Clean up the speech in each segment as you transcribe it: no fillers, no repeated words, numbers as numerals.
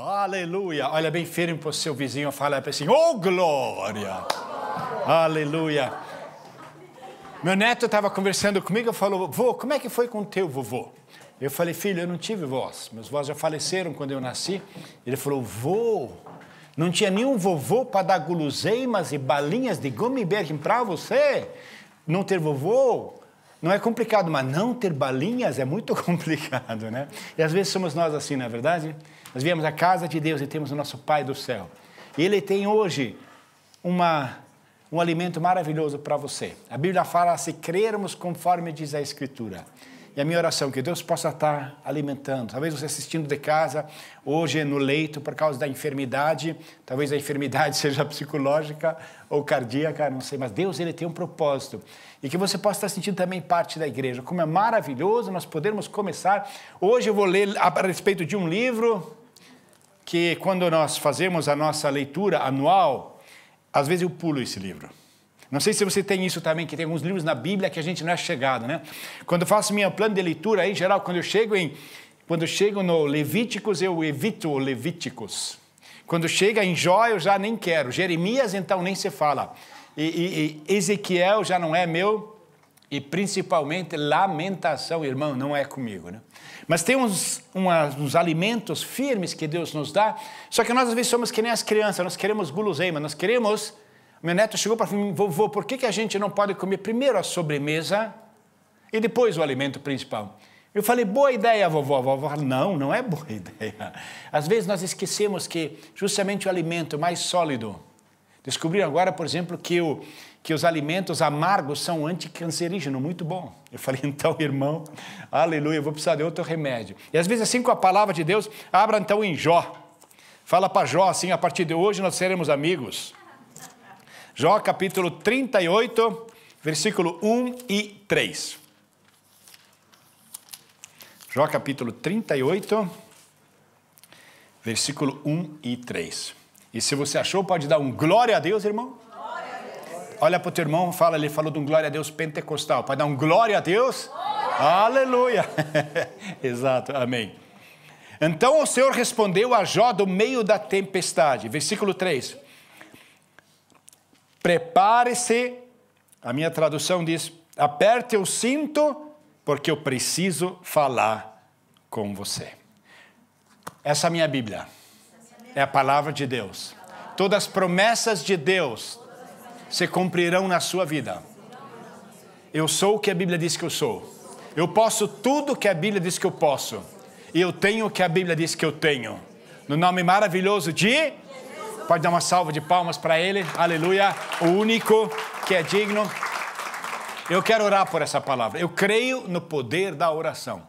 Aleluia. Olha bem firme para o seu vizinho e fala assim, oh glória. Aleluia. Meu neto estava conversando comigo e falou, vô, como é que foi com o teu vovô? Eu falei, filho, eu não tive vós. Meus vós já faleceram quando eu nasci. Ele falou, vô, não tinha nenhum vovô para dar guloseimas e balinhas de Gummibärchen para você? Não ter vovô? Não é complicado, mas não ter balinhas é muito complicado, né? E às vezes somos nós assim, não é verdade? Nós viemos à casa de Deus e temos o nosso Pai do céu. E Ele tem hoje um alimento maravilhoso para você. A Bíblia fala, se crermos conforme diz a Escritura. E a minha oração é que Deus possa estar alimentando. Talvez você assistindo de casa, hoje no leito, por causa da enfermidade. Talvez a enfermidade seja psicológica ou cardíaca, não sei. Mas Deus, Ele tem um propósito. E que você possa estar sentindo também parte da igreja. Como é maravilhoso nós podermos começar. Hoje eu vou ler a respeito de um livro que quando nós fazemos a nossa leitura anual, às vezes eu pulo esse livro. Não sei se você tem isso também, que tem alguns livros na Bíblia que a gente não é chegado, né? Quando eu faço meu plano de leitura, aí, em geral, quando eu chego no Levíticos, eu evito o Levíticos. Quando chega em Jó, eu já nem quero. Jeremias, então, nem se fala. E Ezequiel já não é meu. E, principalmente, Lamentação, irmão, não é comigo, né? Mas tem uns alimentos firmes que Deus nos dá. Só que nós, às vezes, somos que nem as crianças. Nós queremos guloseima, nós queremos... Meu neto chegou para mim, vovô, por que a gente não pode comer primeiro a sobremesa e depois o alimento principal? Eu falei, boa ideia, vovó. A vovó falou, não é boa ideia. Às vezes nós esquecemos que justamente o alimento mais sólido. Descobriram agora, por exemplo, que os alimentos amargos são anticancerígenos, muito bom. Eu falei, então, irmão, aleluia, eu vou precisar de outro remédio. E às vezes assim com a palavra de Deus, abra então em Jó. Fala para Jó assim, a partir de hoje nós seremos amigos. Jó capítulo 38, versículo 1 e 3. Jó capítulo 38, versículo 1 e 3. E se você achou, pode dar um glória a Deus, irmão? Glória a Deus. Olha para o teu irmão, ele falou de um glória a Deus pentecostal. Pode dar um glória a Deus? Aleluia. Exato, amém. Então o Senhor respondeu a Jó do meio da tempestade. Versículo 3. Prepare-se, a minha tradução diz, aperte o cinto, porque eu preciso falar com você. Essa é a minha Bíblia, é a palavra de Deus. Todas as promessas de Deus se cumprirão na sua vida. Eu sou o que a Bíblia diz que eu sou. Eu posso tudo que a Bíblia diz que eu posso. E eu tenho o que a Bíblia diz que eu tenho. No nome maravilhoso de... Pode dar uma salva de palmas para Ele, aleluia, o único que é digno. Eu quero orar por essa palavra, eu creio no poder da oração.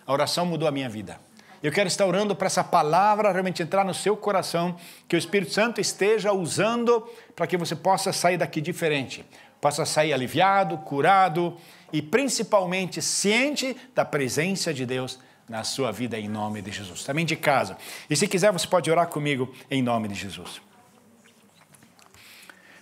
A oração mudou a minha vida. Eu quero estar orando para essa palavra realmente entrar no seu coração, que o Espírito Santo esteja usando para que você possa sair daqui diferente. Possa sair aliviado, curado e principalmente ciente da presença de Deus na sua vida, em nome de Jesus. Também de casa. E se quiser, você pode orar comigo em nome de Jesus.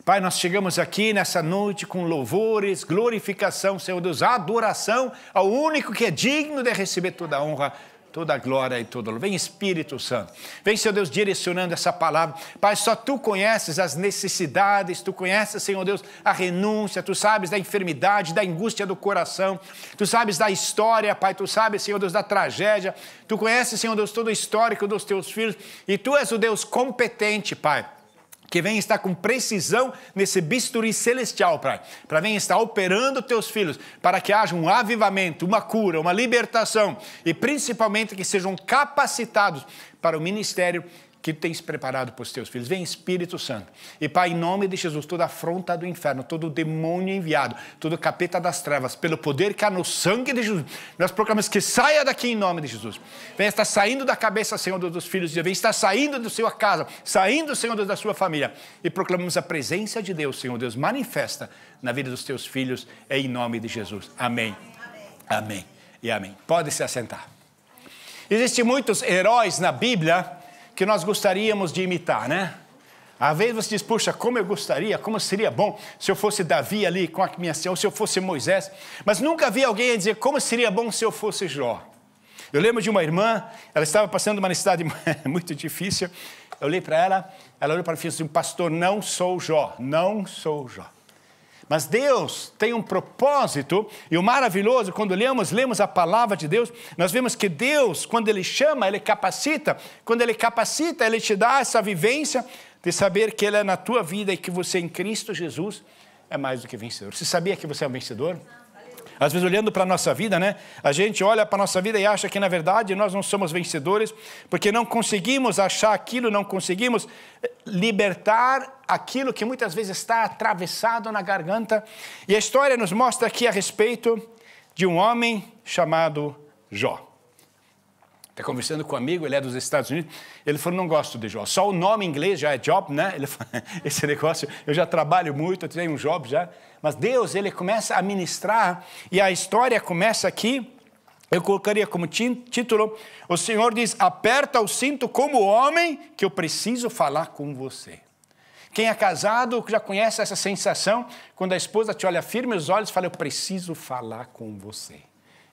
Pai, nós chegamos aqui nessa noite com louvores, glorificação, Senhor Deus, adoração ao único que é digno de receber toda a honra, toda a glória e todo o louvor. Vem Espírito Santo, vem, Senhor Deus, direcionando essa palavra. Pai, só Tu conheces as necessidades, Tu conheces, Senhor Deus, a renúncia, Tu sabes da enfermidade, da angústia do coração, Tu sabes da história, Pai, Tu sabes, Senhor Deus, da tragédia, Tu conheces, Senhor Deus, todo o histórico dos Teus filhos, e Tu és o Deus competente, Pai, que vem estar com precisão nesse bisturi celestial, Pai, para vem estar operando Teus filhos, para que haja um avivamento, uma cura, uma libertação, e principalmente que sejam capacitados para o ministério que Tu tens preparado para os Teus filhos. Vem Espírito Santo. E Pai, em nome de Jesus, toda afronta do inferno, todo demônio enviado, todo capeta das trevas, pelo poder que há no sangue de Jesus, nós proclamamos que saia daqui em nome de Jesus. Vem estar saindo da cabeça, Senhor, dos filhos de Deus, vem estar saindo da sua casa, saindo, Senhor Deus, da sua família. E proclamamos a presença de Deus, Senhor Deus, manifesta na vida dos Teus filhos, em nome de Jesus. Amém. Amém. E amém. Pode se assentar. Existem muitos heróis na Bíblia que nós gostaríamos de imitar, né? Às vezes você diz, puxa, como eu gostaria, como seria bom se eu fosse Davi ali com a minha, ou se eu fosse Moisés. Mas nunca vi alguém dizer, como seria bom se eu fosse Jó. Eu lembro de uma irmã, ela estava passando uma necessidade muito difícil. Eu olhei para ela, ela olhou para mim e disse assim, pastor, não sou Jó, não sou Jó. Mas Deus tem um propósito, e o maravilhoso, quando lemos a palavra de Deus, nós vemos que Deus, quando Ele chama, Ele capacita. Quando Ele capacita, Ele te dá essa vivência de saber que Ele é na tua vida e que você em Cristo Jesus é mais do que vencedor. Você sabia que você é um vencedor? Às vezes, olhando para a nossa vida, né? A gente olha para a nossa vida e acha que, na verdade, nós não somos vencedores, porque não conseguimos achar aquilo, não conseguimos libertar aquilo que muitas vezes está atravessado na garganta. E a história nos mostra aqui a respeito de um homem chamado Jó. Está conversando com um amigo, ele é dos Estados Unidos, ele falou, não gosto de Jó. Só o nome em inglês já é job, né? Ele falou, esse negócio, eu já trabalho muito, eu tenho um job já. Mas Deus, Ele começa a ministrar, e a história começa aqui, eu colocaria como título, o Senhor diz, aperta o cinto como homem, que eu preciso falar com você. Quem é casado já conhece essa sensação, quando a esposa te olha firme os olhos e fala, eu preciso falar com você.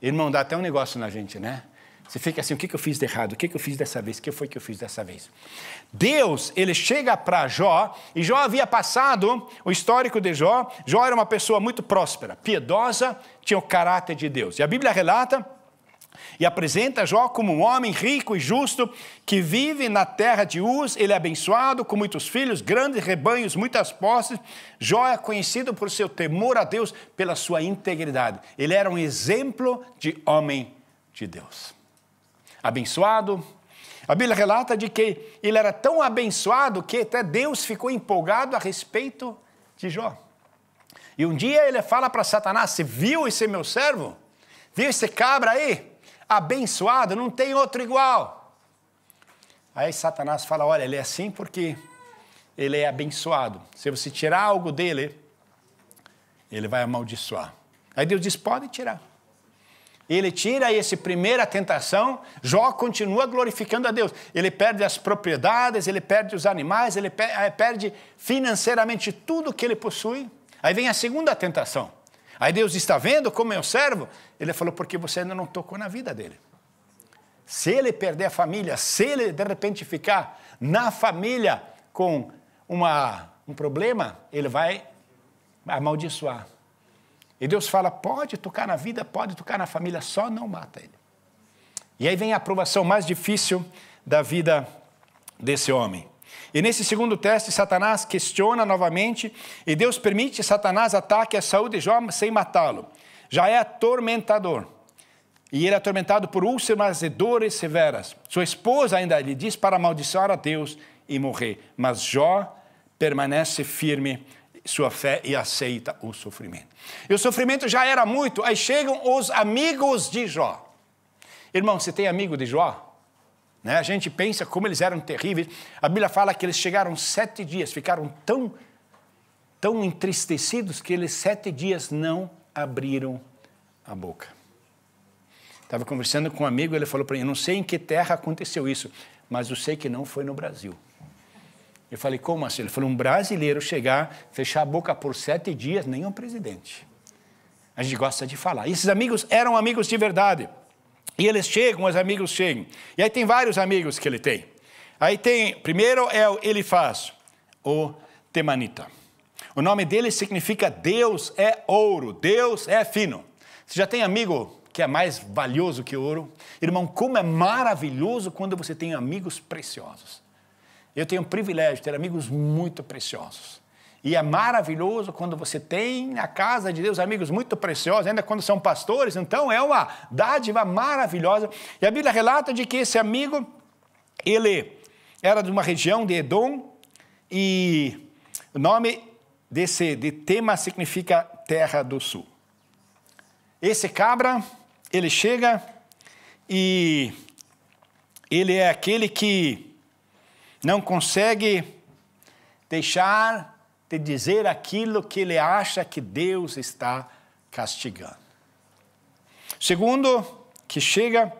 Irmão, dá até um negócio na gente, né? Você fica assim, o que eu fiz de errado? O que eu fiz dessa vez? O que foi que eu fiz dessa vez? Deus, Ele chega para Jó, e Jó havia passado, o histórico de Jó, Jó era uma pessoa muito próspera, piedosa, tinha o caráter de Deus. E a Bíblia relata e apresenta Jó como um homem rico e justo, que vive na terra de Uz, ele é abençoado, com muitos filhos, grandes rebanhos, muitas posses. Jó é conhecido por seu temor a Deus, pela sua integridade. Ele era um exemplo de homem de Deus. Abençoado. A Bíblia relata de que ele era tão abençoado que até Deus ficou empolgado a respeito de Jó. E um dia ele fala para Satanás, você viu esse meu servo? Viu esse cabra aí? Abençoado, não tem outro igual. Aí Satanás fala, olha, ele é assim porque ele é abençoado. Se você tirar algo dele, ele vai amaldiçoar. Aí Deus diz, pode tirar. Ele tira essa primeira tentação, Jó continua glorificando a Deus. Ele perde as propriedades, ele perde os animais, ele perde financeiramente tudo que ele possui. Aí vem a segunda tentação. Aí Deus está vendo como é o servo? Ele falou, porque você ainda não tocou na vida dele. Se ele perder a família, se ele de repente ficar na família com um problema, ele vai amaldiçoar. E Deus fala, pode tocar na vida, pode tocar na família, só não mata ele. E aí vem a aprovação mais difícil da vida desse homem. E nesse segundo teste, Satanás questiona novamente, e Deus permite que Satanás ataque a saúde de Jó sem matá-lo. Já é atormentador. E ele é atormentado por úlceras e dores severas. Sua esposa ainda lhe diz para amaldiçoar a Deus e morrer. Mas Jó permanece firme sua fé e aceita o sofrimento. E o sofrimento já era muito, aí chegam os amigos de Jó. Irmão, você tem amigo de Jó? Né? A gente pensa como eles eram terríveis. A Bíblia fala que eles chegaram 7 dias, ficaram tão entristecidos que eles 7 dias não abriram a boca. Estava conversando com um amigo, ele falou para mim, eu não sei em que terra aconteceu isso, mas eu sei que não foi no Brasil. Eu falei, como assim? Ele falou, um brasileiro chegar, fechar a boca por 7 dias, nem um presidente. A gente gosta de falar. E esses amigos eram amigos de verdade. E eles chegam, os amigos chegam. E aí tem vários amigos que ele tem. Aí tem, primeiro é o Elifaz, o temanita. O nome dele significa Deus é ouro, Deus é fino. Você já tem amigo que é mais valioso que ouro? Irmão, como é maravilhoso quando você tem amigos preciosos. Eu tenho o privilégio de ter amigos muito preciosos. E é maravilhoso quando você tem na casa de Deus amigos muito preciosos, ainda quando são pastores, então é uma dádiva maravilhosa. E a Bíblia relata de que esse amigo, ele era de uma região de Edom, e o nome de Tema significa Terra do Sul. Esse cabra, ele chega e ele é aquele que não consegue deixar de dizer aquilo que ele acha que Deus está castigando. Segundo, que chega,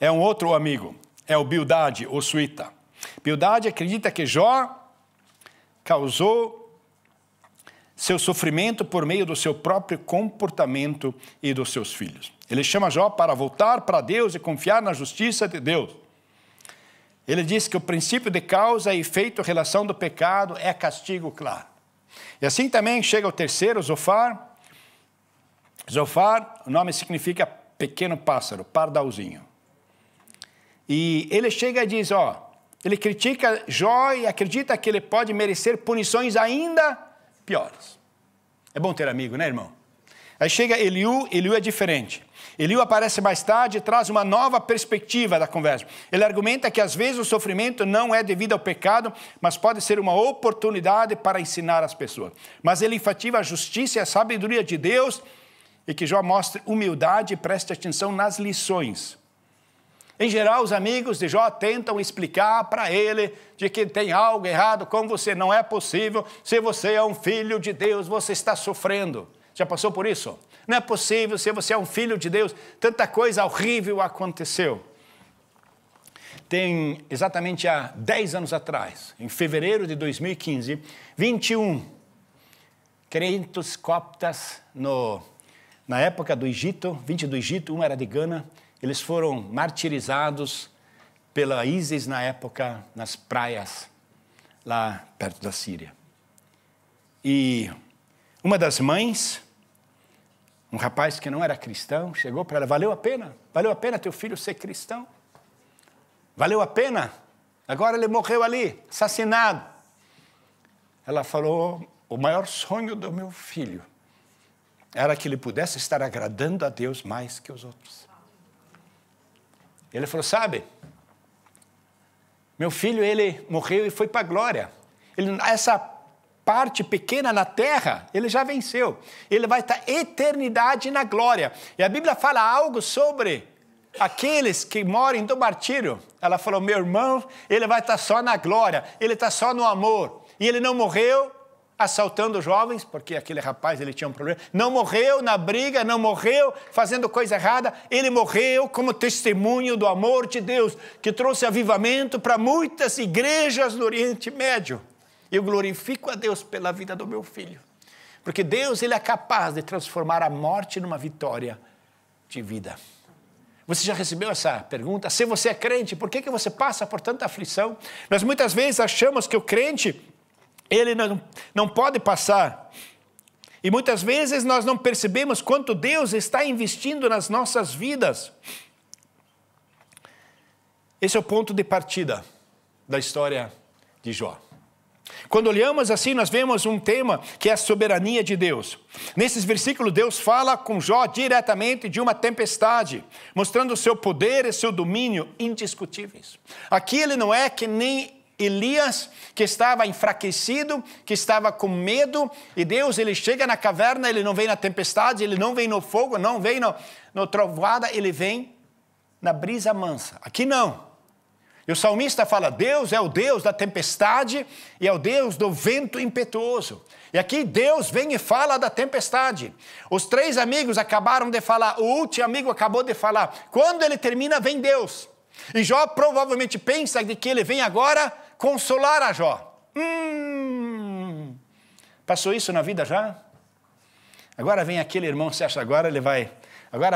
é um outro amigo, é o Bildade, o suíta. Bildade acredita que Jó causou seu sofrimento por meio do seu próprio comportamento e dos seus filhos. Ele chama Jó para voltar para Deus e confiar na justiça de Deus. Ele diz que o princípio de causa e efeito, relação do pecado, é castigo claro. E assim também chega o terceiro, Zofar. Zofar, o nome significa pequeno pássaro, pardalzinho. E ele chega e diz, ele critica Jó e acredita que ele pode merecer punições ainda piores. É bom ter amigo, né, irmão? Aí chega Eliú é diferente. Eliú aparece mais tarde e traz uma nova perspectiva da conversa. Ele argumenta que às vezes o sofrimento não é devido ao pecado, mas pode ser uma oportunidade para ensinar as pessoas. Mas ele enfatiza a justiça e a sabedoria de Deus e que Jó mostre humildade e preste atenção nas lições. Em geral, os amigos de Jó tentam explicar para ele de que tem algo errado com você. Não é possível. Se você é um filho de Deus, você está sofrendo. Já passou por isso? Não é possível, se você é um filho de Deus, tanta coisa horrível aconteceu. Tem exatamente há 10 anos atrás, em fevereiro de 2015, 21 crentes coptas na época do Egito, 20 do Egito, um era de Gana, eles foram martirizados pela ISIS na época, nas praias, lá perto da Síria. E uma das mães, um rapaz que não era cristão, chegou para ela, valeu a pena teu filho ser cristão? Valeu a pena? Agora ele morreu ali, assassinado. Ela falou, o maior sonho do meu filho era que ele pudesse estar agradando a Deus mais que os outros. Ele falou, sabe, meu filho, ele morreu e foi para a glória. Essa parte pequena na terra, ele já venceu. Ele vai estar eternidade na glória. E a Bíblia fala algo sobre aqueles que morrem do martírio. Ela falou, meu irmão, ele vai estar só na glória, ele está só no amor. E ele não morreu assaltando jovens, porque aquele rapaz ele tinha um problema, não morreu na briga, não morreu fazendo coisa errada, ele morreu como testemunho do amor de Deus, que trouxe avivamento para muitas igrejas no Oriente Médio. Eu glorifico a Deus pela vida do meu filho, porque Deus ele é capaz de transformar a morte numa vitória de vida. Você já recebeu essa pergunta? Se você é crente, por que você passa por tanta aflição? Nós muitas vezes achamos que o crente ele não pode passar. E muitas vezes nós não percebemos quanto Deus está investindo nas nossas vidas. Esse é o ponto de partida da história de Jó. Quando olhamos assim, nós vemos um tema que é a soberania de Deus. Nesses versículos, Deus fala com Jó diretamente de uma tempestade, mostrando o seu poder e seu domínio indiscutíveis. Aqui ele não é que nem Elias, que estava enfraquecido, que estava com medo, e Deus ele chega na caverna, ele não vem na tempestade, ele não vem no fogo, não vem no trovoada, ele vem na brisa mansa. Aqui não. E o salmista fala, Deus é o Deus da tempestade e é o Deus do vento impetuoso. E aqui Deus vem e fala da tempestade. Os 3 amigos acabaram de falar, o último amigo acabou de falar. Quando ele termina, vem Deus. E Jó provavelmente pensa de que ele vem agora consolar a Jó. Passou isso na vida já? Agora vem aquele irmão, você acha agora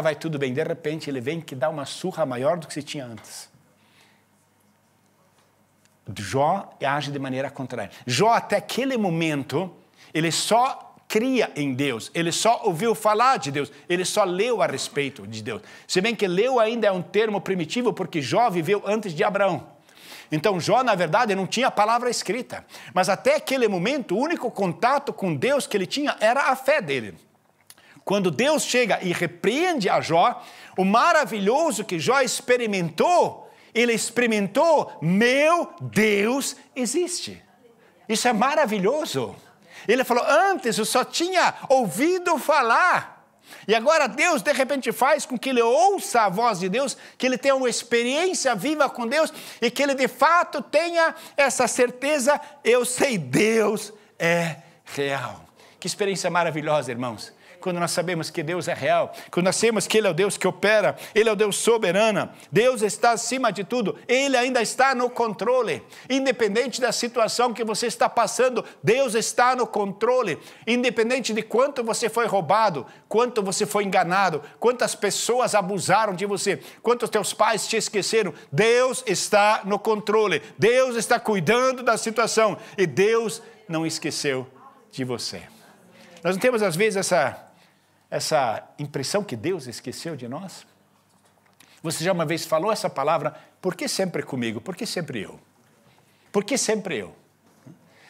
vai tudo bem. De repente ele vem que dá uma surra maior do que se tinha antes. Jó age de maneira contrária. Jó até aquele momento, ele só cria em Deus, ele só ouviu falar de Deus, ele só leu a respeito de Deus. Se bem que leu ainda é um termo primitivo, porque Jó viveu antes de Abraão. Então Jó, na verdade, não tinha a palavra escrita. Mas até aquele momento, o único contato com Deus que ele tinha era a fé dele. Quando Deus chega e repreende a Jó, o maravilhoso que Jó experimentou, ele experimentou, meu Deus existe. Isso é maravilhoso. Ele falou, antes eu só tinha ouvido falar. E agora Deus de repente faz com que ele ouça a voz de Deus, que ele tenha uma experiência viva com Deus e que ele de fato tenha essa certeza, eu sei, Deus é real. Que experiência maravilhosa, irmãos. quando nós sabemos que Deus é real, quando nós sabemos que Ele é o Deus que opera, Ele é o Deus soberano, Deus está acima de tudo, Ele ainda está no controle, independente da situação que você está passando, Deus está no controle, independente de quanto você foi roubado, quanto você foi enganado, quantas pessoas abusaram de você, quantos teus pais te esqueceram, Deus está no controle, Deus está cuidando da situação e Deus não esqueceu de você. Nós não temos às vezes essa impressão que Deus esqueceu de nós? Você já uma vez falou essa palavra, por que sempre comigo? Por que sempre eu? Por que sempre eu?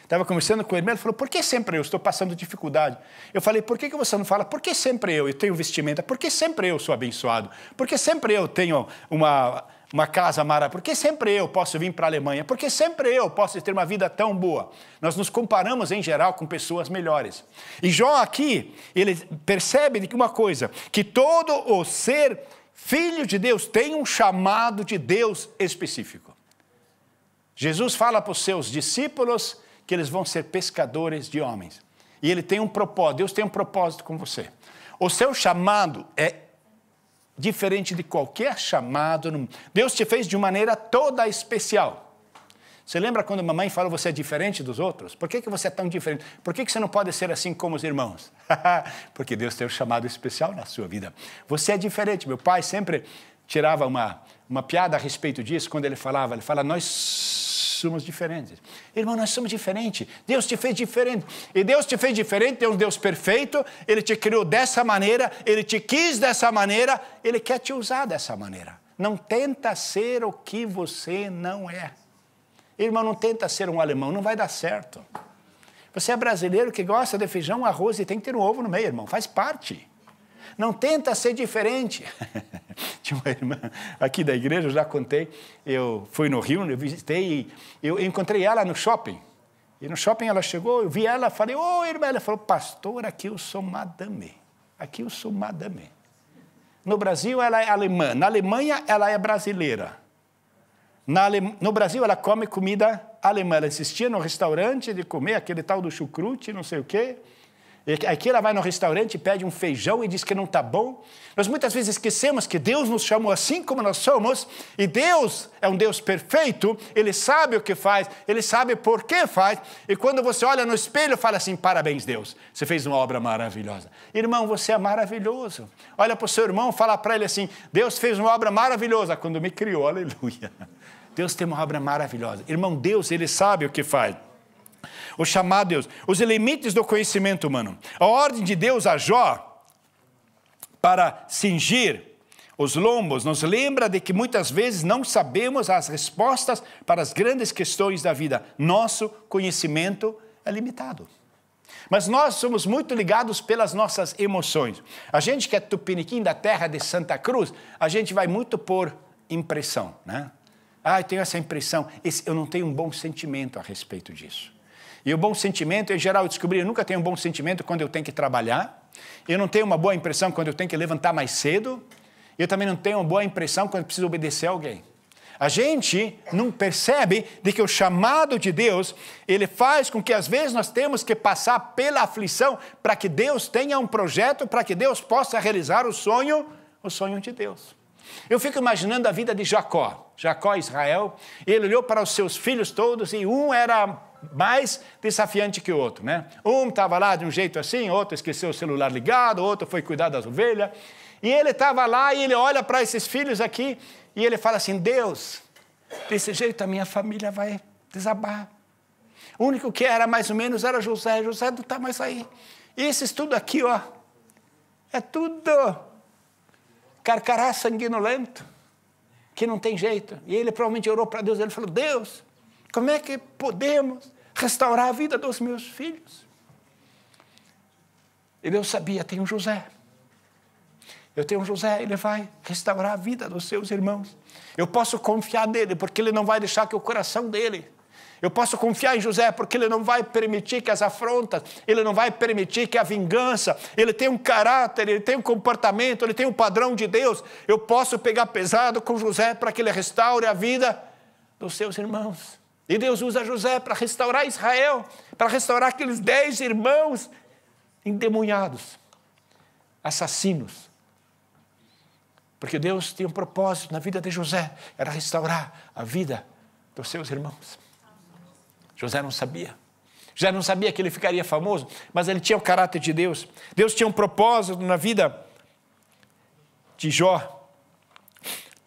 Estava conversando com ele, ele falou, por que sempre eu estou passando dificuldade? Eu falei, por que você não fala, por que sempre eu tenho vestimenta? Por que sempre eu sou abençoado? Por que sempre eu tenho uma casa maravilhosa? Por que sempre eu posso vir para a Alemanha? Por que sempre eu posso ter uma vida tão boa? Nós nos comparamos, em geral, com pessoas melhores. E Jó aqui, ele percebe uma coisa, que todo o ser filho de Deus tem um chamado de Deus específico. Jesus fala para os seus discípulos que eles vão ser pescadores de homens. E ele tem um propósito, Deus tem um propósito com você. O seu chamado é diferente de qualquer chamado. Deus te fez de uma maneira toda especial. Você lembra quando a mamãe falou você é diferente dos outros? Por que você é tão diferente? Por que você não pode ser assim como os irmãos? Porque Deus tem um chamado especial na sua vida. Você é diferente. Meu pai sempre tirava uma piada a respeito disso quando ele fala, nós somos diferentes. Irmão, nós somos diferentes. Deus te fez diferente. E Deus te fez diferente, é um Deus perfeito, Ele te criou dessa maneira, Ele te quis dessa maneira, Ele quer te usar dessa maneira. Não tenta ser o que você não é. Irmão, não tenta ser um alemão, não vai dar certo. Você é brasileiro que gosta de feijão, arroz e tem que ter um ovo no meio, irmão, faz parte. Não tenta ser diferente. Tinha uma irmã aqui da igreja, eu já contei, eu fui no Rio, eu visitei, eu encontrei ela no shopping. E no shopping ela chegou, eu vi ela, falei, irmã, ela falou, pastor, aqui eu sou madame. Aqui eu sou madame. No Brasil ela é alemã, na Alemanha ela é brasileira. No Brasil ela come comida alemã, ela assistia no restaurante de comer aquele tal do chucrute, não sei o quê. E aqui ela vai no restaurante, pede um feijão e diz que não está bom. Nós muitas vezes esquecemos que Deus nos chamou assim como nós somos, e Deus é um Deus perfeito, Ele sabe o que faz, Ele sabe por que faz, e quando você olha no espelho, fala assim, parabéns Deus, você fez uma obra maravilhosa. Irmão, você é maravilhoso. Olha para o seu irmão, fala para ele assim, Deus fez uma obra maravilhosa quando me criou, aleluia. Deus tem uma obra maravilhosa. Irmão, Deus, Ele sabe o que faz. O chamado Deus, os limites do conhecimento humano. A ordem de Deus a Jó para cingir os lombos nos lembra de que muitas vezes não sabemos as respostas para as grandes questões da vida. Nosso conhecimento é limitado. Mas nós somos muito ligados pelas nossas emoções. A gente que é tupiniquim da terra de Santa Cruz, a gente vai muito por impressão, né? Eu tenho essa impressão, eu não tenho um bom sentimento a respeito disso. E o bom sentimento, em geral, eu descobri, eu nunca tenho um bom sentimento quando eu tenho que trabalhar. Eu não tenho uma boa impressão quando eu tenho que levantar mais cedo. Eu também não tenho uma boa impressão quando eu preciso obedecer a alguém. A gente não percebe de que o chamado de Deus, ele faz com que às vezes nós temos que passar pela aflição para que Deus tenha um projeto, para que Deus possa realizar o sonho de Deus. Eu fico imaginando a vida de Jacó, Israel, ele olhou para os seus filhos todos e um era mais desafiante que o outro, né? Um estava lá de um jeito assim, outro esqueceu o celular ligado, outro foi cuidar das ovelhas. E ele estava lá e ele olha para esses filhos aqui e ele fala assim, Deus, desse jeito a minha família vai desabar. O único que era mais ou menos era José não está mais aí. E esses tudo aqui, é tudo carcará sanguinolento, que não tem jeito. E ele provavelmente orou para Deus, ele falou, Deus, como é que podemos restaurar a vida dos meus filhos? E Deus sabia, tem um José. Eu tenho um José, ele vai restaurar a vida dos seus irmãos. Eu posso confiar nele, porque ele não vai deixar que o coração dele. Eu posso confiar em José, porque ele não vai permitir que as afrontas, ele não vai permitir que a vingança, ele tem um caráter, ele tem um comportamento, ele tem um padrão de Deus. Eu posso pegar pesado com José para que ele restaure a vida dos seus irmãos. E Deus usa José para restaurar Israel, para restaurar aqueles 10 irmãos endemoniados. assassinos. Porque Deus tinha um propósito na vida de José, era restaurar a vida dos seus irmãos. José não sabia. José não sabia que ele ficaria famoso, mas ele tinha o caráter de Deus. Deus tinha um propósito na vida de Jó.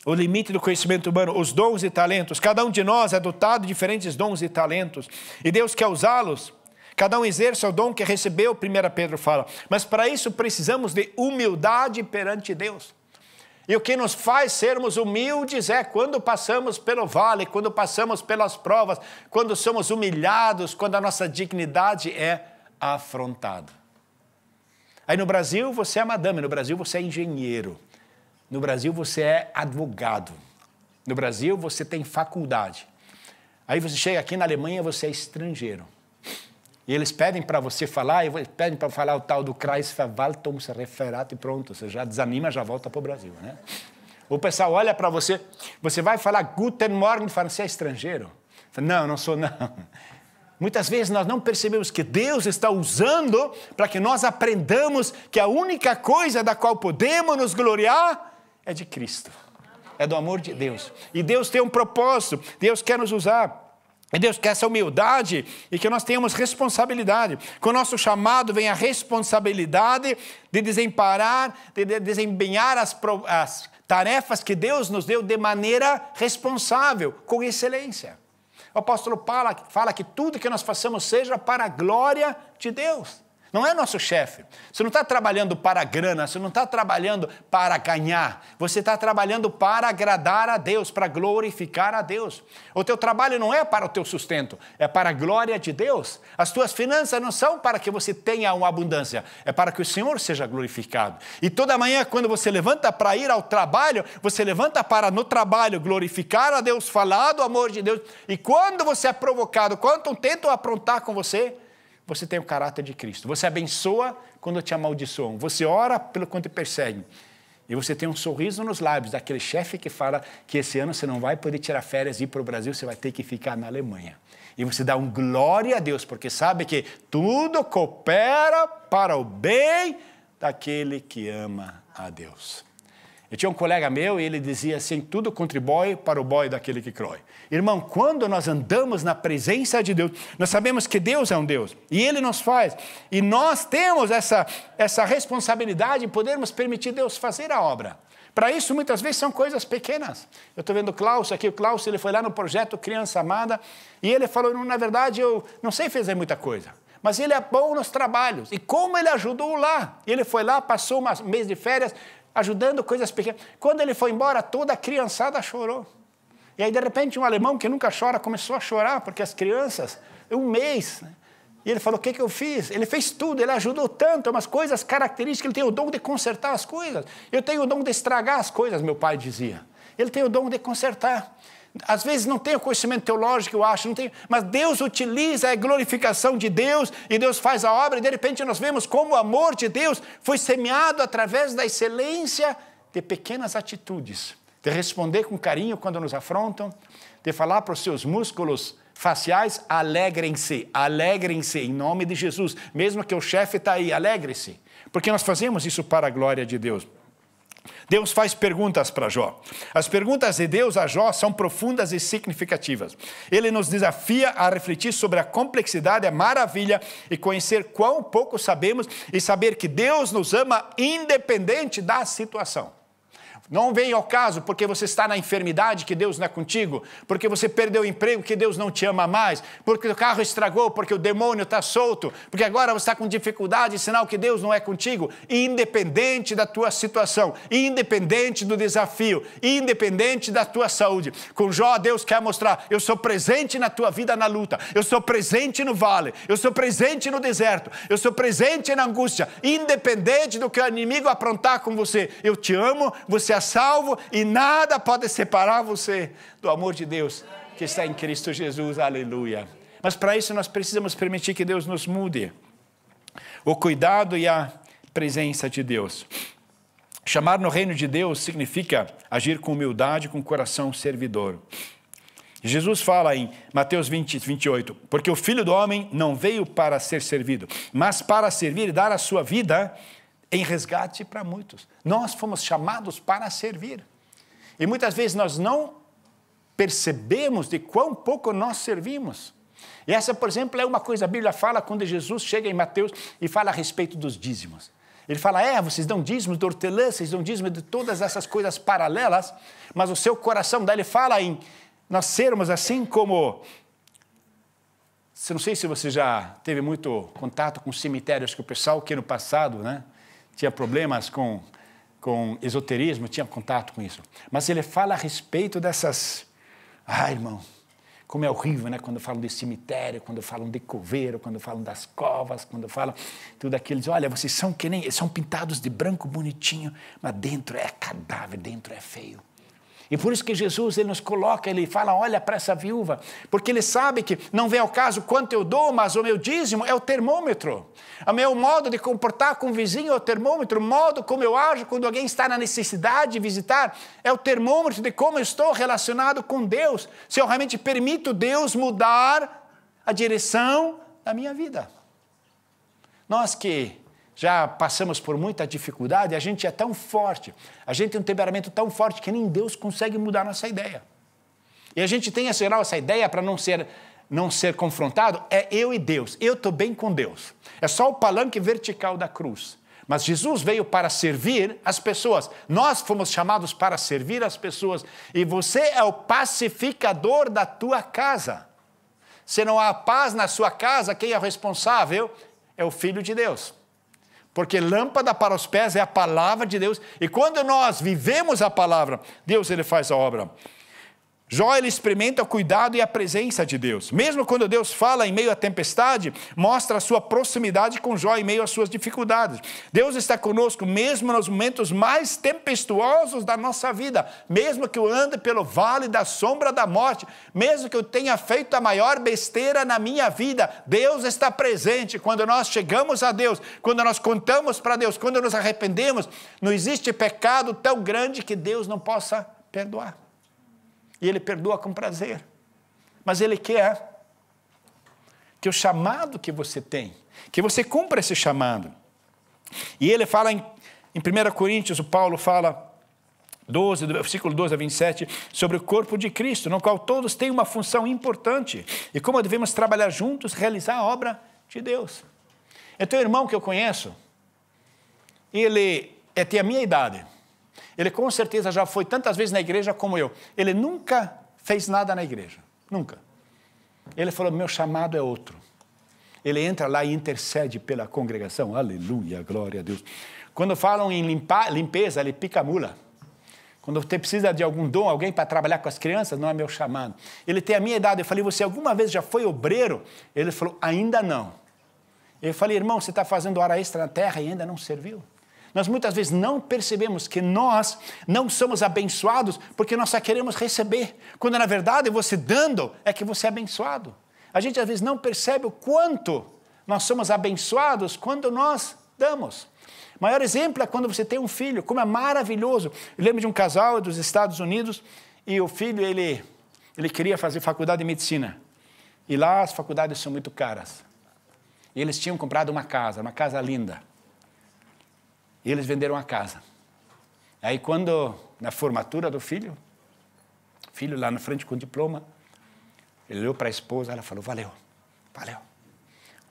O limite do conhecimento humano, os dons e talentos. Cada um de nós é dotado de diferentes dons e talentos. E Deus quer usá-los. Cada um exerce o dom que recebeu, 1 Pedro fala. Mas para isso precisamos de humildade perante Deus. E o que nos faz sermos humildes é quando passamos pelo vale, quando passamos pelas provas, quando somos humilhados, quando a nossa dignidade é afrontada. Aí no Brasil você é madame, no Brasil você é engenheiro. No Brasil você é advogado. No Brasil você tem faculdade. Aí você chega aqui na Alemanha, você é estrangeiro. E eles pedem para você falar, pedem para falar o tal do Kreisverwaltungsreferat e pronto, você já desanima, já volta para o Brasil, né? O pessoal olha para você, você vai falar Guten Morgen, fala, você é estrangeiro? Fala, não sou não. Muitas vezes nós não percebemos que Deus está usando para que nós aprendamos que a única coisa da qual podemos nos gloriar é de Cristo, é do amor de Deus. E Deus tem um propósito, Deus quer nos usar. E Deus quer essa humildade e que nós tenhamos responsabilidade. Com o nosso chamado vem a responsabilidade de desempenhar as tarefas que Deus nos deu de maneira responsável, com excelência. O apóstolo fala que tudo que nós façamos seja para a glória de Deus. Não é nosso chefe. Você não está trabalhando para a grana, você não está trabalhando para ganhar. Você está trabalhando para agradar a Deus, para glorificar a Deus. O teu trabalho não é para o teu sustento, é para a glória de Deus. As tuas finanças não são para que você tenha uma abundância, é para que o Senhor seja glorificado. E toda manhã, quando você levanta para ir ao trabalho, você levanta para no trabalho glorificar a Deus, falar do amor de Deus. E quando você é provocado, quando tentam aprontar com você, você tem o caráter de Cristo. Você abençoa quando te amaldiçoam. Você ora pelo quando te perseguem. E você tem um sorriso nos lábios daquele chefe que fala que esse ano você não vai poder tirar férias e ir para o Brasil, você vai ter que ficar na Alemanha. E você dá um glória a Deus, porque sabe que tudo coopera para o bem daquele que ama a Deus. Eu tinha um colega meu e ele dizia assim, tudo contribui para o boi daquele que crói. Irmão, quando nós andamos na presença de Deus, nós sabemos que Deus é um Deus e Ele nos faz. E nós temos essa responsabilidade de podermos permitir Deus fazer a obra. Para isso, muitas vezes, são coisas pequenas. Eu estou vendo o Klaus aqui, ele foi lá no projeto Criança Amada e ele falou, na verdade, eu não sei fazer muita coisa. Mas ele é bom nos trabalhos. E como ele ajudou lá? Ele foi lá, passou um mês de férias, ajudando coisas pequenas. Quando ele foi embora, toda a criançada chorou. E aí, de repente, um alemão que nunca chora começou a chorar, porque as crianças, um mês, né? E ele falou, o que eu fiz? Ele fez tudo, ele ajudou tanto, umas coisas características, ele tem o dom de consertar as coisas. Eu tenho o dom de estragar as coisas, meu pai dizia. Ele tem o dom de consertar. Às vezes não tem o conhecimento teológico, eu acho, não tem, mas Deus utiliza a glorificação de Deus e Deus faz a obra e de repente nós vemos como o amor de Deus foi semeado através da excelência de pequenas atitudes, de responder com carinho quando nos afrontam, de falar para os seus músculos faciais, alegrem-se em nome de Jesus, mesmo que o chefe está aí, alegre-se, porque nós fazemos isso para a glória de Deus. Deus faz perguntas para Jó. As perguntas de Deus a Jó são profundas e significativas. Ele nos desafia a refletir sobre a complexidade, a maravilha e conhecer quão pouco sabemos e saber que Deus nos ama independente da situação. Não vem ao caso porque você está na enfermidade que Deus não é contigo, porque você perdeu o emprego que Deus não te ama mais, porque o carro estragou, porque o demônio está solto, porque agora você está com dificuldade, sinal que Deus não é contigo, independente da tua situação, independente do desafio, independente da tua saúde. Com Jó, Deus quer mostrar, eu sou presente na tua vida na luta, eu sou presente no vale, eu sou presente no deserto, eu sou presente na angústia, independente do que o inimigo aprontar com você, eu te amo, você é salvo e nada pode separar você do amor de Deus que está em Cristo Jesus, aleluia. Mas para isso nós precisamos permitir que Deus nos mude. O cuidado e a presença de Deus. Chamar no reino de Deus significa agir com humildade, com coração servidor. Jesus fala em Mateus 20, 28, porque o Filho do Homem não veio para ser servido, mas para servir e dar a sua vida em resgate para muitos. Nós fomos chamados para servir. E muitas vezes nós não percebemos de quão pouco nós servimos. E essa, por exemplo, é uma coisa, a Bíblia fala quando Jesus chega em Mateus e fala a respeito dos dízimos. Ele fala, vocês dão dízimos de hortelã, vocês dão dízimos de todas essas coisas paralelas, mas o seu coração, daí ele fala em nós sermos assim como... Não sei se você já teve muito contato com cemitérios, que o pessoal que no passado, né, tinha problemas com esoterismo, tinha contato com isso. Mas ele fala a respeito dessas... irmão, como é horrível, né? Quando falam de cemitério, quando falam de coveiro, quando falam das covas, quando falam tudo aquilo. Diz, olha, vocês são que nem... São pintados de branco bonitinho, mas dentro é cadáver, dentro é feio. E por isso que Jesus, ele nos coloca, ele fala, olha para essa viúva, porque ele sabe que não vem ao caso quanto eu dou, mas o meu dízimo é o termômetro. O meu modo de comportar com o vizinho é o termômetro, o modo como eu ajo quando alguém está na necessidade de visitar é o termômetro de como eu estou relacionado com Deus, se eu realmente permito Deus mudar a direção da minha vida. Nós que já passamos por muita dificuldade, a gente é tão forte, a gente tem um temperamento tão forte que nem Deus consegue mudar nossa ideia. E a gente tem essa ideia para não ser confrontado, é eu e Deus, eu estou bem com Deus. É só o palanque vertical da cruz. Mas Jesus veio para servir as pessoas, nós fomos chamados para servir as pessoas, e você é o pacificador da tua casa. Se não há paz na sua casa, quem é o responsável? É o Filho de Deus. Porque lâmpada para os pés é a palavra de Deus. E quando nós vivemos a palavra, Deus ele faz a obra. Jó, ele experimenta o cuidado e a presença de Deus. Mesmo quando Deus fala em meio à tempestade, mostra a sua proximidade com Jó em meio às suas dificuldades. Deus está conosco mesmo nos momentos mais tempestuosos da nossa vida. Mesmo que eu ande pelo vale da sombra da morte, mesmo que eu tenha feito a maior besteira na minha vida, Deus está presente. Quando nós chegamos a Deus, quando nós contamos para Deus, quando nos arrependemos, não existe pecado tão grande que Deus não possa perdoar. E Ele perdoa com prazer. Mas Ele quer que o chamado que você tem, que você cumpra esse chamado. E Ele fala em 1 Coríntios, o Paulo fala, 12, do versículo 12 a 27, sobre o corpo de Cristo, no qual todos têm uma função importante. E como devemos trabalhar juntos, realizar a obra de Deus. Então, o irmão que eu conheço, ele tem a minha idade. Ele com certeza já foi tantas vezes na igreja como eu. Ele nunca fez nada na igreja. Nunca. Ele falou, meu chamado é outro. Ele entra lá e intercede pela congregação. Aleluia, glória a Deus. Quando falam em limpeza, ele pica a mula. Quando você precisa de algum dom, alguém para trabalhar com as crianças, não é meu chamado. Ele tem a minha idade. Eu falei, você alguma vez já foi obreiro? Ele falou, ainda não. Eu falei, irmão, você está fazendo hora extra na terra e ainda não serviu? Nós muitas vezes não percebemos que nós não somos abençoados porque nós só queremos receber. Quando na verdade você dando é que você é abençoado. A gente às vezes não percebe o quanto nós somos abençoados quando nós damos. O maior exemplo é quando você tem um filho, como é maravilhoso. Eu lembro de um casal dos Estados Unidos e o filho ele queria fazer faculdade de medicina. E lá as faculdades são muito caras. E eles tinham comprado uma casa linda. E eles venderam a casa. Aí quando, na formatura do filho lá na frente com o diploma, ele olhou para a esposa, ela falou, valeu.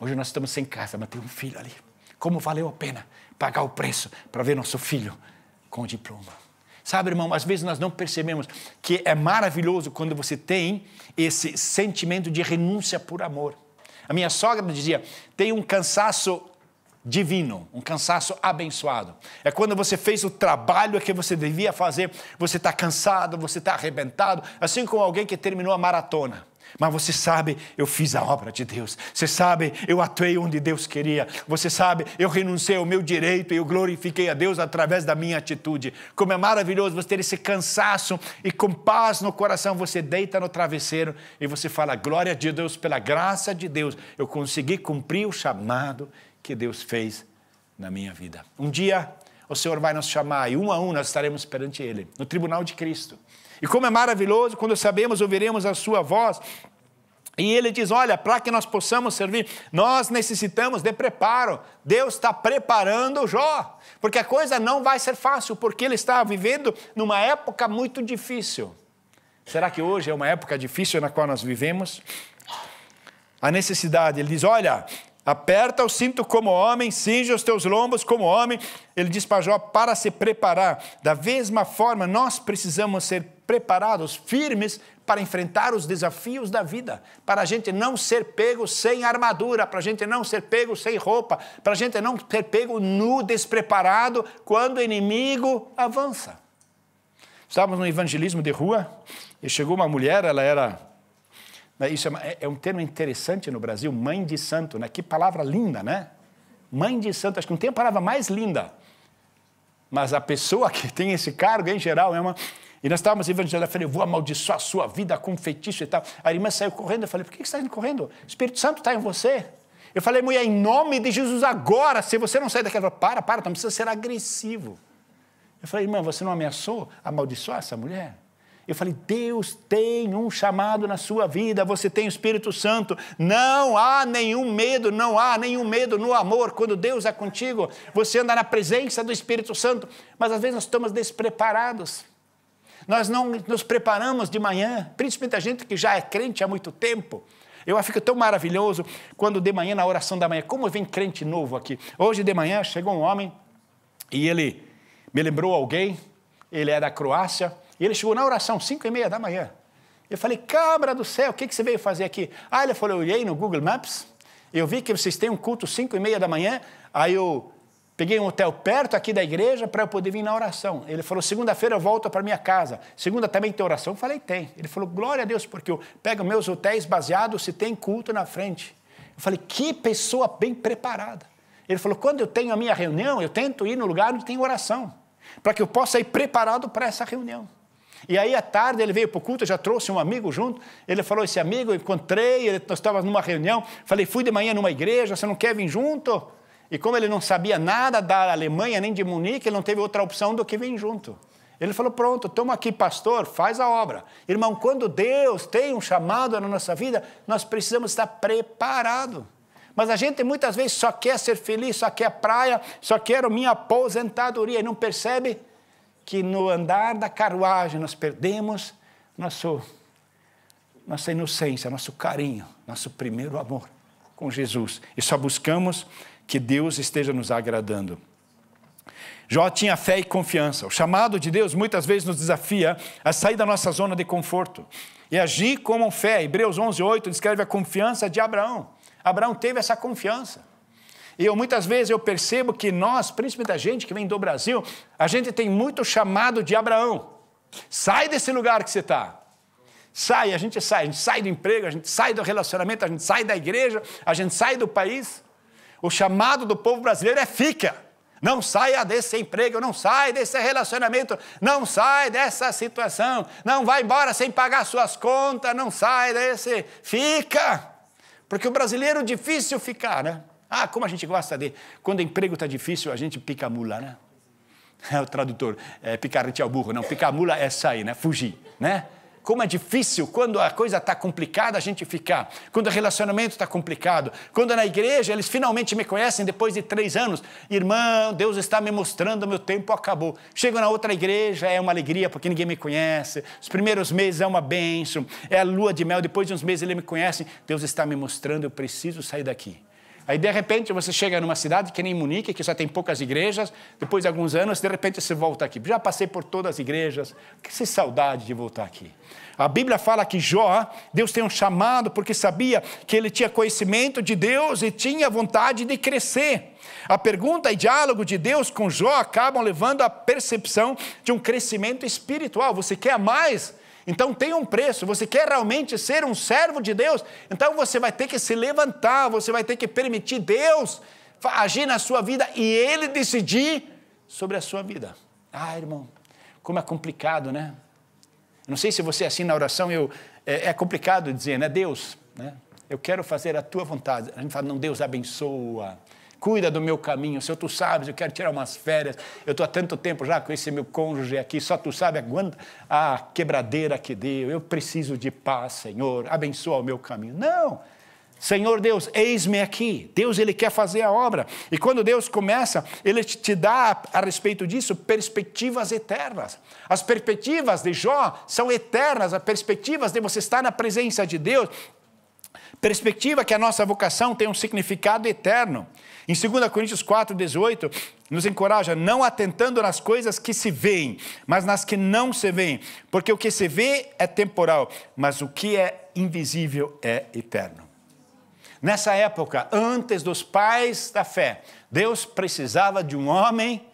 Hoje nós estamos sem casa, mas tem um filho ali. Como valeu a pena pagar o preço para ver nosso filho com o diploma. Sabe, irmão, às vezes nós não percebemos que é maravilhoso quando você tem esse sentimento de renúncia por amor. A minha sogra dizia, tem um cansaço divino, um cansaço abençoado. É quando você fez o trabalho que você devia fazer, você está cansado, você está arrebentado, assim como alguém que terminou a maratona. Mas você sabe, eu fiz a obra de Deus. Você sabe, eu atuei onde Deus queria. Você sabe, eu renunciei ao meu direito e eu glorifiquei a Deus através da minha atitude. Como é maravilhoso você ter esse cansaço e com paz no coração você deita no travesseiro e você fala, glória a Deus, pela graça de Deus, eu consegui cumprir o chamado que Deus fez na minha vida. Um dia o Senhor vai nos chamar e um a um nós estaremos perante Ele, no tribunal de Cristo. E como é maravilhoso quando sabemos, ouviremos a sua voz E ele diz, olha, para que nós possamos servir, nós necessitamos de preparo. Deus está preparando Jó, porque a coisa não vai ser fácil, porque ele está vivendo numa época muito difícil. Será que hoje é uma época difícil na qual nós vivemos? A necessidade, ele diz, olha, aperta o cinto como homem, cinge os teus lombos como homem. Ele diz para Jó, para se preparar. Da mesma forma, nós precisamos ser preparados, firmes, para enfrentar os desafios da vida, para a gente não ser pego sem armadura, para a gente não ser pego sem roupa, para a gente não ser pego nu, despreparado, quando o inimigo avança. Estávamos no evangelismo de rua, e chegou uma mulher, ela era, isso é um termo interessante no Brasil, mãe de santo, né? Que palavra linda, né? Mãe de santo, acho que não tem a palavra mais linda, mas a pessoa que tem esse cargo, em geral, é uma... E nós estávamos evangelizando, eu falei, eu vou amaldiçoar a sua vida com feitiço e tal. A irmã saiu correndo, eu falei, por que você está indo correndo? O Espírito Santo está em você. Eu falei, mulher, em nome de Jesus agora, se você não sair daquela, para, não precisa ser agressivo. Eu falei, irmã, você não ameaçou amaldiçoar essa mulher? Eu falei, Deus tem um chamado na sua vida, você tem o Espírito Santo, não há nenhum medo no amor, quando Deus é contigo, você anda na presença do Espírito Santo, mas às vezes nós estamos despreparados. Nós não nos preparamos de manhã, principalmente a gente que já é crente há muito tempo. Eu fico tão maravilhoso quando de manhã, na oração da manhã, como vem crente novo aqui. Hoje de manhã chegou um homem e ele me lembrou alguém, ele é da Croácia, e ele chegou na oração, 5h30 da manhã. Eu falei, cabra do céu, o que você veio fazer aqui? Ele falou, eu olhei no Google Maps, eu vi que vocês têm um culto 5h30 da manhã, aí eu peguei um hotel perto aqui da igreja para eu poder vir na oração. Ele falou, segunda-feira eu volto para minha casa. Segunda também tem oração? Eu falei, tem. Ele falou, glória a Deus, porque eu pego meus hotéis baseados se tem culto na frente. Eu falei, que pessoa bem preparada. Ele falou, quando eu tenho a minha reunião, eu tento ir no lugar onde tem oração, para que eu possa ir preparado para essa reunião. E aí, à tarde, ele veio para o culto, já trouxe um amigo junto. Ele falou, esse amigo eu encontrei, nós estávamos numa reunião. Falei, fui de manhã numa igreja, você não quer vir junto? E como ele não sabia nada da Alemanha, nem de Munique, ele não teve outra opção do que vir junto. Ele falou, pronto, toma aqui, pastor, faz a obra. Irmão, quando Deus tem um chamado na nossa vida, nós precisamos estar preparados. Mas a gente muitas vezes só quer ser feliz, só quer praia, só quer a minha aposentadoria, e não percebe que no andar da carruagem nós perdemos nossa inocência, nosso carinho, nosso primeiro amor com Jesus. E só buscamos que Deus esteja nos agradando. Jó tinha fé e confiança. O chamado de Deus muitas vezes nos desafia a sair da nossa zona de conforto e agir com fé. Hebreus 11:8 descreve a confiança de Abraão. Abraão teve essa confiança. E muitas vezes eu percebo que nós, principalmente a gente que vem do Brasil, a gente tem muito chamado de Abraão. Sai desse lugar que você está. A gente sai do emprego, a gente sai do relacionamento, a gente sai da igreja, a gente sai do país. O chamado do povo brasileiro é fica. Não saia desse emprego, não saia desse relacionamento, não saia dessa situação, não vai embora sem pagar suas contas, não sai desse, fica. Porque o brasileiro é difícil ficar, né? Como a gente gosta de... Quando o emprego está difícil, a gente pica a mula, né? É o tradutor, picarete ao burro, não, picar a mula é sair, né? Fugir, né? Como é difícil quando a coisa está complicada a gente ficar, quando o relacionamento está complicado, quando na igreja eles finalmente me conhecem depois de 3 anos, irmão, Deus está me mostrando, meu tempo acabou. Chego na outra igreja, é uma alegria porque ninguém me conhece, os primeiros meses é uma bênção, é a lua de mel, depois de uns meses eles me conhecem, Deus está me mostrando, eu preciso sair daqui. Aí, de repente, você chega numa cidade que nem Munique, que só tem poucas igrejas, depois de alguns anos, de repente, você volta aqui. Já passei por todas as igrejas, que saudade de voltar aqui. A Bíblia fala que Jó, Deus tem um chamado, porque sabia que ele tinha conhecimento de Deus e tinha vontade de crescer. A pergunta e diálogo de Deus com Jó acabam levando à percepção de um crescimento espiritual. Você quer mais? Então tem um preço, você quer realmente ser um servo de Deus, então você vai ter que se levantar, você vai ter que permitir Deus agir na sua vida e Ele decidir sobre a sua vida. Irmão, como é complicado, né? Não sei se você é assim na oração, é complicado dizer, né? Deus, né? Eu quero fazer a tua vontade. A gente fala, não, Deus abençoa, cuida do meu caminho. Senhor, tu sabes, eu quero tirar umas férias. Eu estou há tanto tempo já com esse meu cônjuge aqui. Só tu sabes a quebradeira que deu. Eu preciso de paz, Senhor. Abençoa o meu caminho. Não. Senhor Deus, eis-me aqui. Deus, Ele quer fazer a obra. E quando Deus começa, Ele te dá, a respeito disso, perspectivas eternas. As perspectivas de Jó são eternas. As perspectivas de você estar na presença de Deus. Perspectiva que a nossa vocação tem um significado eterno. Em 2 Coríntios 4:18, nos encoraja, não atentando nas coisas que se veem, mas nas que não se veem. Porque o que se vê é temporal, mas o que é invisível é eterno. Nessa época, antes dos pais da fé, Deus precisava de um homem,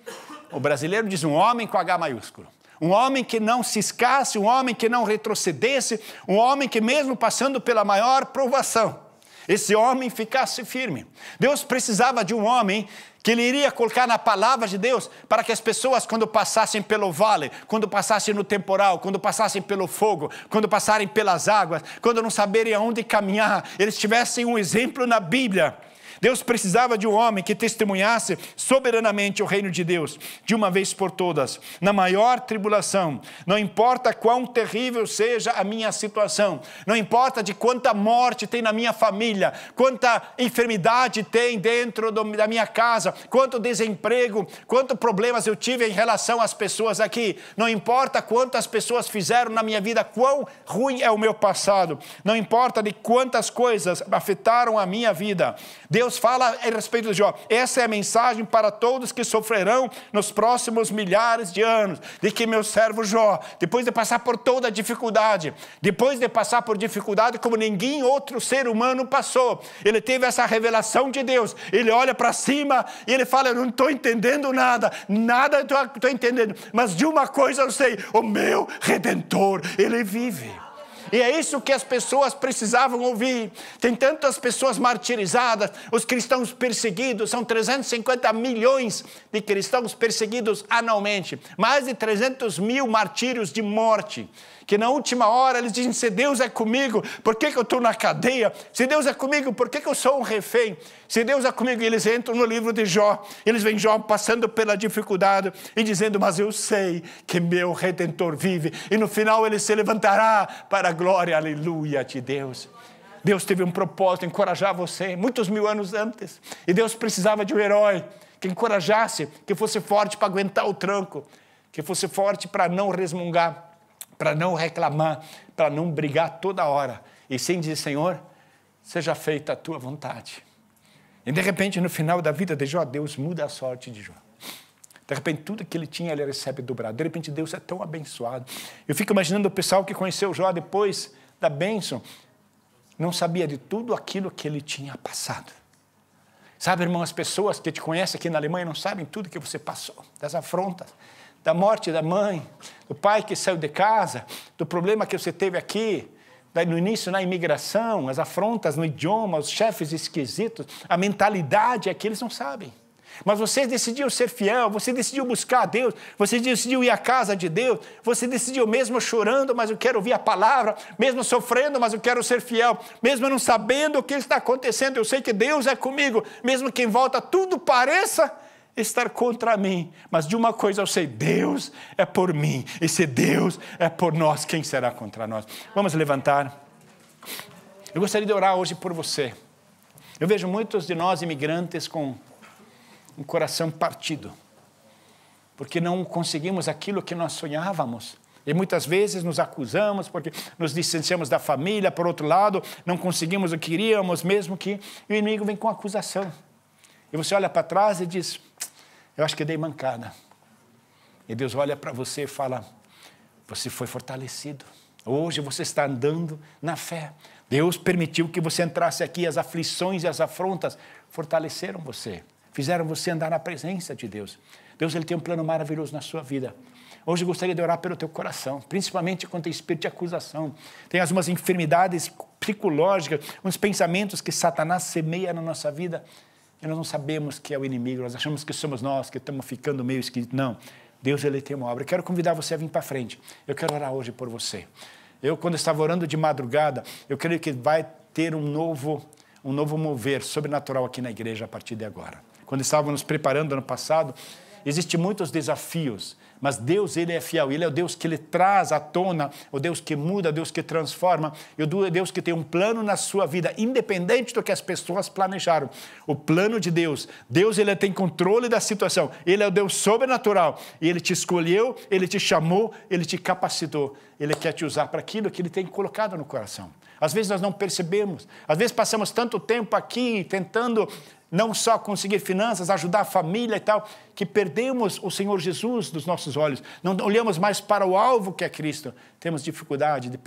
o brasileiro diz um homem com H maiúsculo. Um homem que não ciscasse, um homem que não retrocedesse, um homem que mesmo passando pela maior provação, esse homem ficasse firme. Deus precisava de um homem que ele iria colocar na palavra de Deus para que as pessoas, quando passassem pelo vale, quando passassem no temporal, quando passassem pelo fogo, quando passarem pelas águas, quando não saberem aonde caminhar, eles tivessem um exemplo na Bíblia. Deus precisava de um homem que testemunhasse soberanamente o reino de Deus, de uma vez por todas, na maior tribulação. Não importa quão terrível seja a minha situação, não importa de quanta morte tem na minha família, quanta enfermidade tem dentro da minha casa, quanto desemprego, quantos problemas eu tive em relação às pessoas aqui, não importa quantas pessoas fizeram na minha vida, quão ruim é o meu passado, não importa de quantas coisas afetaram a minha vida. Deus fala a respeito de Jó. Essa é a mensagem para todos que sofrerão nos próximos milhares de anos, de que meu servo Jó, depois de passar por toda a dificuldade, depois de passar por dificuldade como ninguém outro ser humano passou, ele teve essa revelação de Deus, ele olha para cima e ele fala, eu não estou entendendo nada eu estou entendendo, mas de uma coisa eu sei, o meu Redentor, ele vive. E é isso que as pessoas precisavam ouvir. Tem tantas pessoas martirizadas, os cristãos perseguidos, são 350 milhões de cristãos perseguidos anualmente. Mais de 300 mil martírios de morte. Que na última hora eles dizem, se Deus é comigo, por que eu estou na cadeia? Se Deus é comigo, por que eu sou um refém? Se Deus é comigo, eles entram no livro de Jó, eles veem Jó passando pela dificuldade e dizendo, mas eu sei que meu Redentor vive. E no final ele se levantará para a glória, aleluia, de Deus. Deus teve um propósito, encorajar você, muitos mil anos antes. E Deus precisava de um herói que encorajasse, que fosse forte para aguentar o tranco, que fosse forte para não resmungar, para não reclamar, para não brigar toda hora. E sim dizer, Senhor, seja feita a tua vontade. E de repente, no final da vida de Jó, Deus muda a sorte de Jó. De repente, tudo que ele tinha, ele recebe dobrado. De repente, Deus é tão abençoado. Eu fico imaginando o pessoal que conheceu Jó depois da bênção, não sabia de tudo aquilo que ele tinha passado. Sabe, irmão, as pessoas que te conhecem aqui na Alemanha não sabem tudo que você passou, das afrontas, da morte da mãe, do pai que saiu de casa, do problema que você teve aqui, no início na imigração, as afrontas no idioma, os chefes esquisitos, a mentalidade aqui eles não sabem. Mas você decidiu ser fiel, você decidiu buscar a Deus, você decidiu ir à casa de Deus, você decidiu mesmo chorando, mas eu quero ouvir a palavra, mesmo sofrendo, mas eu quero ser fiel, mesmo não sabendo o que está acontecendo, eu sei que Deus é comigo, mesmo que em volta tudo pareça estar contra mim, mas de uma coisa eu sei, Deus é por mim, e se Deus é por nós, quem será contra nós? Vamos levantar. Eu gostaria de orar hoje por você. Eu vejo muitos de nós imigrantes com um coração partido, porque não conseguimos aquilo que nós sonhávamos, e muitas vezes nos acusamos, porque nos distanciamos da família, por outro lado, não conseguimos o que queríamos, mesmo que o inimigo vem com acusação. E você olha para trás e diz, eu acho que dei mancada. E Deus olha para você e fala, você foi fortalecido. Hoje você está andando na fé. Deus permitiu que você entrasse aqui, as aflições e as afrontas fortaleceram você. Fizeram você andar na presença de Deus. Deus, Ele tem um plano maravilhoso na sua vida. Hoje eu gostaria de orar pelo teu coração, principalmente quando tem espírito de acusação. Tem algumas enfermidades psicológicas, uns pensamentos que Satanás semeia na nossa vida. E nós não sabemos que é o inimigo, nós achamos que somos nós, que estamos ficando meio esquisitos. Não, Deus, Ele tem uma obra. Eu quero convidar você a vir para frente. Eu quero orar hoje por você. Eu, quando estava orando de madrugada, eu creio que vai ter um novo mover sobrenatural aqui na igreja a partir de agora. quando estávamos nos preparando ano passado. Existem muitos desafios, mas Deus, Ele é fiel. Ele é o Deus que Ele traz à tona, o Deus que muda, o Deus que transforma, e o Deus que tem um plano na sua vida, independente do que as pessoas planejaram. O plano de Deus, Ele tem controle da situação. Ele é o Deus sobrenatural, e Ele te escolheu, Ele te chamou, Ele te capacitou. Ele quer te usar para aquilo que Ele tem colocado no coração. Às vezes nós não percebemos, às vezes passamos tanto tempo aqui tentando não só conseguir finanças, ajudar a família e tal, que perdemos o Senhor Jesus dos nossos olhos. Não olhamos mais para o alvo que é Cristo. Temos dificuldade de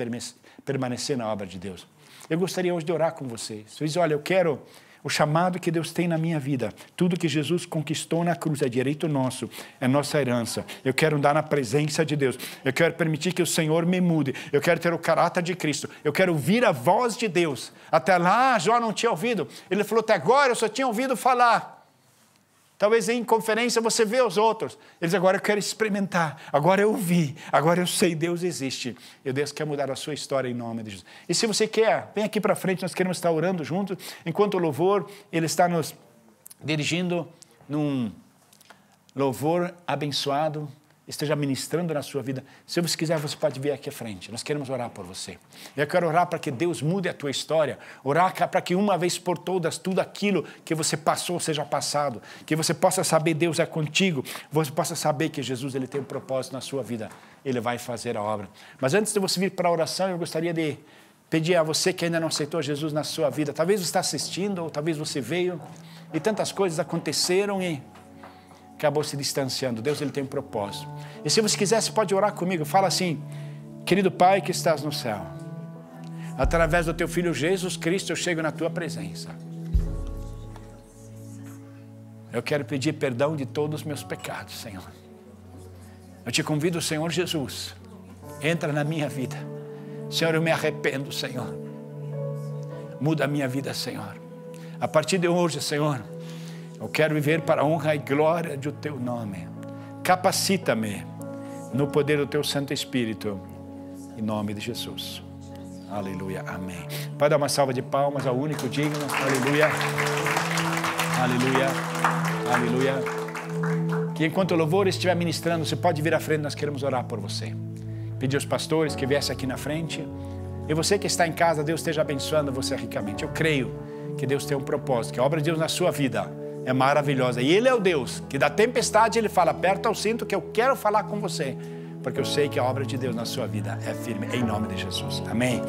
permanecer na obra de Deus. Eu gostaria hoje de orar com vocês. Vocês dizem, olha, eu quero o chamado que Deus tem na minha vida. Tudo que Jesus conquistou na cruz é direito nosso, é nossa herança. Eu quero andar na presença de Deus. Eu quero permitir que o Senhor me mude. Eu quero ter o caráter de Cristo. Eu quero ouvir a voz de Deus. Até lá, Jó não tinha ouvido. Ele falou, até agora eu só tinha ouvido falar. Talvez em conferência você vê os outros. Eles agora eu quero experimentar. Agora eu ouvi. Agora eu sei, Deus existe. E Deus quer mudar a sua história em nome de Jesus. E se você quer, vem aqui para frente. Nós queremos estar orando juntos. Enquanto o louvor, ele está nos dirigindo num louvor abençoado. Esteja ministrando na sua vida. Se você quiser, você pode vir aqui à frente. Nós queremos orar por você. Eu quero orar para que Deus mude a tua história. Orar para que uma vez por todas, tudo aquilo que você passou seja passado. Que você possa saber Deus é contigo. Você possa saber que Jesus ele tem um propósito na sua vida. Ele vai fazer a obra. Mas antes de você vir para a oração, eu gostaria de pedir a você que ainda não aceitou Jesus na sua vida. Talvez você está assistindo, ou talvez você veio e tantas coisas aconteceram e acabou se distanciando. Deus ele tem um propósito. E se você quiser, você pode orar comigo. Fala assim, querido Pai que estás no céu, através do teu Filho Jesus Cristo, eu chego na tua presença. Eu quero pedir perdão de todos os meus pecados, Senhor. Eu te convido, Senhor Jesus, entra na minha vida. Senhor, eu me arrependo, Senhor. Muda a minha vida, Senhor. A partir de hoje, Senhor, eu quero viver para a honra e glória do teu nome. Capacita-me no poder do teu Santo Espírito, em nome de Jesus. Aleluia, amém. Pode dar uma salva de palmas ao único digno. Aleluia, aleluia, aleluia. Que enquanto o louvor estiver ministrando, você pode vir à frente, nós queremos orar por você. Pedir aos pastores que viessem aqui na frente. E você que está em casa, Deus esteja abençoando você ricamente. Eu creio que Deus tem um propósito, que a obra de Deus na sua vida é maravilhosa. E Ele é o Deus que da tempestade Ele fala, aperta o cinto que eu quero falar com você. Porque eu sei que a obra de Deus na sua vida é firme, em nome de Jesus. Amém.